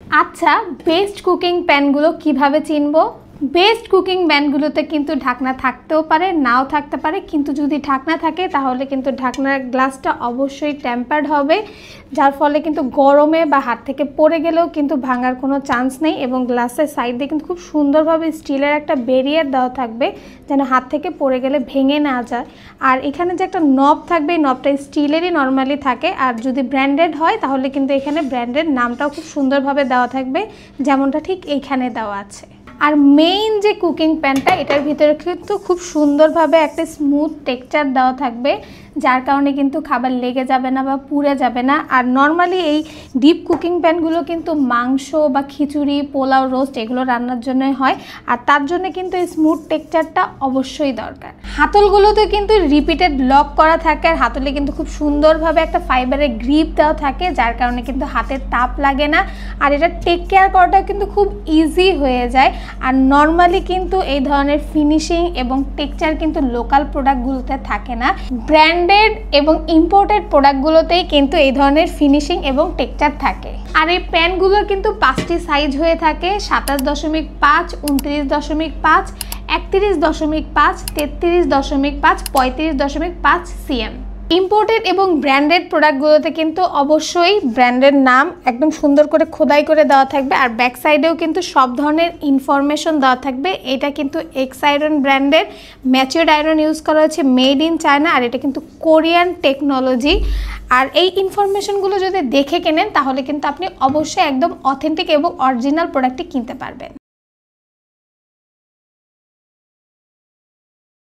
আচ্ছা, best cooking প্যানগুলো কিভাবে চিনবো? বেস্ট কুকিং প্যানগুলোতে কিন্তু ঢাকনা থাকতেও পারে, নাও থাকতে পারে, কিন্তু যদি ঢাকনা থাকে তাহলে কিন্তু ঢাকনার গ্লাসটা অবশ্যই টেম্পার্ড হবে, যার ফলে কিন্তু গরমে বা হাত থেকে পড়ে গেলেও কিন্তু ভাঙার কোনো চান্স নেই। এবং গ্লাসের সাইড দিয়ে কিন্তু খুব সুন্দরভাবে স্টিলের একটা ব্যারিয়ার দেওয়া থাকবে যেন হাত থেকে পড়ে গেলে ভেঙে না যায়। আর এখানে যে একটা নব থাকবে, এই নবটা স্টিলেরই নর্মালি থাকে। আর যদি ব্র্যান্ডেড হয় তাহলে কিন্তু এখানে ব্র্যান্ডের নামটাও খুব সুন্দরভাবে দেওয়া থাকবে, যেমনটা ঠিক এইখানে দেওয়া আছে। আর মেইন যে কুকিং প্যানটা, এটার ভিতরে কিন্তু খুব সুন্দরভাবে একটা স্মুথ টেক্সচার দেওয়া থাকবে, যার কারণে কিন্তু খাবার লেগে যাবে না বা পুড়ে যাবে না। আর নর্মালি এই ডিপ কুকিং প্যানগুলো কিন্তু মাংস বা খিচুড়ি, পোলাও, রোস্ট এগুলো রান্নার জন্যই হয়। আর তার জন্য কিন্তু এই স্মুথ টেক্সচারটা অবশ্যই দরকার। হাতলগুলোতে কিন্তু রিপিটেড লক করা থাকে, আর হাতলে কিন্তু খুব সুন্দরভাবে একটা ফাইবারের গ্রিপ দেওয়া থাকে, যার কারণে কিন্তু হাতের তাপ লাগে না। আর এটা টেক কেয়ার করাটাও কিন্তু খুব ইজি হয়ে যায়। আর নর্মালি কিন্তু এই ধরনের ফিনিশিং এবং টেক্সচার কিন্তু লোকাল প্রোডাক্টগুলোতে থাকে না, ব্র্যান্ডেড এবং ইম্পোর্টেড প্রোডাক্টগুলোতেই কিন্তু এই ধরনের ফিনিশিং এবং টেক্সচার থাকে। আর এই প্যানগুলোর কিন্তু 5টি সাইজ হয়ে থাকে: 27.5, 29.5, 31.5, 33.5, 35.5 cm। ইম্পোর্টেড এবং ব্র্যান্ডেড প্রোডাক্টগুলোতে কিন্তু অবশ্যই ব্র্যান্ডের নাম একদম সুন্দর করে খোদাই করে দেওয়া থাকবে। আর ব্যাক সাইডেও কিন্তু সব ধরনের ইনফরমেশন দেওয়া থাকবে। এটা কিন্তু এক্স আয়রন ব্র্যান্ডের ম্যাচিওর্ড আয়রন ইউজ করা হয়েছে, মেড ইন চায়না। আর এটা কিন্তু কোরিয়ান টেকনোলজি। আর এই ইনফরমেশনগুলো যদি দেখে কেনেন তাহলে কিন্তু আপনি অবশ্যই একদম অথেন্টিক এবং অরিজিনাল প্রোডাক্টটি কিনতে পারবেন।